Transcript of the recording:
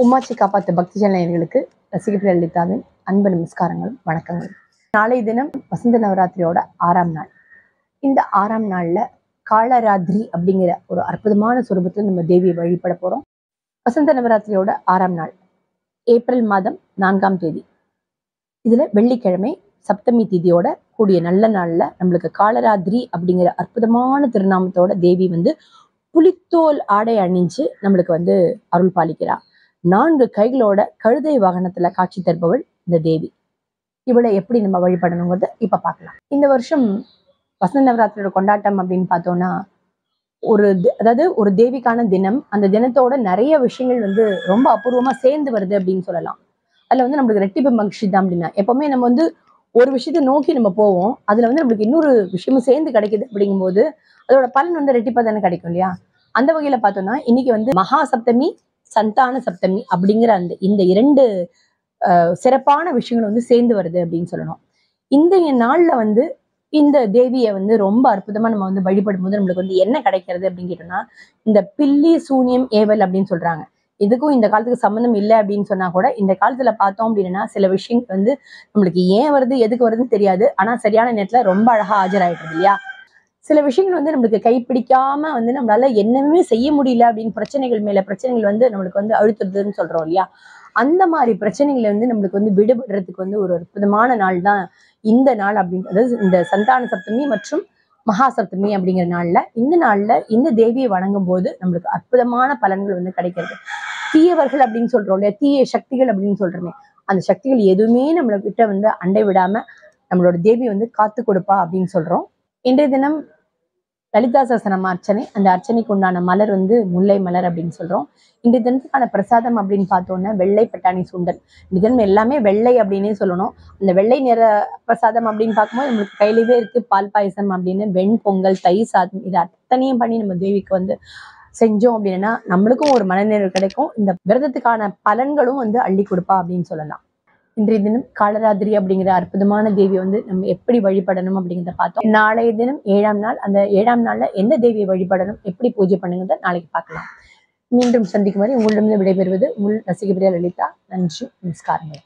உமாச்சி காப்பாத்து பக்தி நேயர்களுக்கு ரசிகப்பிரியா லலிதாவின் அன்பு நமஸ்காரங்களும் வணக்கங்களும். நாளைய தினம் வசந்த நவராத்திரியோட 6ஆம் நாள். இந்த 6ஆம் நாள்ல காளராத்திரி அப்படிங்கிற ஒரு அற்புதமான சுரூபத்தில் நம்ம தேவியை வழிபட போறோம். வசந்த நவராத்திரியோட 6ஆம் நாள் ஏப்ரல் மாதம் 4ஆம் தேதி. இதுல வெள்ளிக்கிழமை சப்தமி திதியோட கூடிய நல்ல நாள்ல நம்மளுக்கு காளராத்திரி அப்படிங்கிற அற்புதமான திருநாமத்தோட தேவி புலித்தோல் ஆடை அணிஞ்சு நம்மளுக்கு அருள் பாலிக்கிறார். 4 கைகளோட கழுதை வாகனத்துல காட்சி தருபவள் இந்த தேவி. இவளை எப்படி நம்ம வழிபடணுங்கிறத இப்ப பார்க்கலாம். இந்த வருஷம் வசந்த நவராத்திரியோட கொண்டாட்டம் அப்படின்னு பார்த்தோம்னா அதாவது ஒரு தேவிக்கான தினம். அந்த தினத்தோட நிறைய விஷயங்கள் ரொம்ப அபூர்வமா சேர்ந்து வருது அப்படின்னு சொல்லலாம். அதுல நம்மளுக்கு ரெட்டிப்பு மகிழ்ச்சி தான். அப்படின்னா எப்பவுமே நம்ம ஒரு விஷயத்தை நோக்கி நம்ம போவோம், அதுல நம்மளுக்கு இன்னொரு விஷயமும் சேர்ந்து கிடைக்குது அப்படிங்கும்போது அதோட பலன் ரெட்டிப்பா தானே கிடைக்கும் இல்லையா? அந்த வகையில பார்த்தோம்னா இன்னைக்கு மகா சப்தமி, சந்தான சப்தமி அப்படிங்கிற இந்த 2 சிறப்பான விஷயங்கள் சேர்ந்து வருது அப்படின்னு சொல்லணும். இந்த நாள்ல இந்த தேவியை ரொம்ப அற்புதமா நம்ம வழிபடும் போது நம்மளுக்கு என்ன கிடைக்கிறது அப்படின்னு கேட்டோம்னா, இந்த பில்லி சூனியம் ஏவல் அப்படின்னு சொல்றாங்க. இதுக்கும் இந்த காலத்துக்கு சம்மந்தம் இல்லை அப்படின்னு சொன்னா கூட இந்த காலத்துல பார்த்தோம் அப்படின்னா சில விஷயங்கள் நம்மளுக்கு ஏன் வருது எதுக்கு வருதுன்னு தெரியாது. ஆனா சரியான நேரத்துல ரொம்ப அழகா ஆஜராயிடுது இல்லையா? சில விஷயங்கள் நம்மளுக்கு கைப்பிடிக்காம நம்மளால என்னமே செய்ய முடியல அப்படின்னு பிரச்சனைகள் மேல பிரச்சனைகள் நம்மளுக்கு அழுத்துறதுன்னு சொல்றோம் இல்லையா? அந்த மாதிரி பிரச்சனைகளை நம்மளுக்கு விடுபடுறதுக்கு ஒரு அற்புதமான நாள் தான் இந்த நாள் அப்படின்றது. இந்த சந்தான சப்தமி மற்றும் மகா சப்தமி அப்படிங்கிற நாள்ல இந்த தேவியை வணங்கும் போது நம்மளுக்கு அற்புதமான பலன்கள் கிடைக்கிறது. தீயவர்கள் அப்படின்னு சொல்றோம் இல்லையா, தீய சக்திகள் அப்படின்னு சொல்றோமே, அந்த சக்திகள் எதுவுமே நம்மள அண்டை விடாம நம்மளோட தேவி காத்து கொடுப்பா அப்படின்னு சொல்றோம். இன்றைய தினம் லலிதா சஹஸ்ரநாம அர்ச்சனை. அந்த அர்ச்சனைக்கு உண்டான மலர் முல்லை மலர் அப்படின்னு சொல்றோம். இன்றைய தினத்துக்கான பிரசாதம் அப்படின்னு பார்த்தோம்னா வெள்ளை பட்டாணி சுண்டல். இந்த தினம் எல்லாமே வெள்ளை அப்படின்னே சொல்லணும். அந்த வெள்ளை நிற பிரசாதம் அப்படின்னு பார்க்கும்போது நம்மளுக்கு கையிலேயே இருக்கு பால் பாயசம் அப்படின்னு, வெண்பொங்கல், தயிர் சாதம், இது அத்தனையும் பண்ணி நம்ம தேவிக்கு செஞ்சோம் அப்படின்னா நம்மளுக்கும் ஒரு மனநிறைவு கிடைக்கும். இந்த விரதத்துக்கான பலன்களும் அள்ளி கொடுப்பா அப்படின்னு சொல்லலாம். இன்றைய தினம் காளராத்திரி அப்படிங்கிற அற்புதமான தேவி நம்ம எப்படி வழிபடணும் அப்படிங்கிறத பார்த்தோம். நாளைய தினம் 7ஆம் நாள். அந்த 7ஆம் நாள்ல எந்த தேவியை வழிபடணும், எப்படி பூஜை பண்ணுங்கிறத நாளைக்கு பார்க்கலாம். மீண்டும் சந்திக்கும் வரை உங்களிடம் விடைபெறுவது உங்கள் ரசிகப்பிரியா லலிதா. நன்றி, நமஸ்காரங்கள்.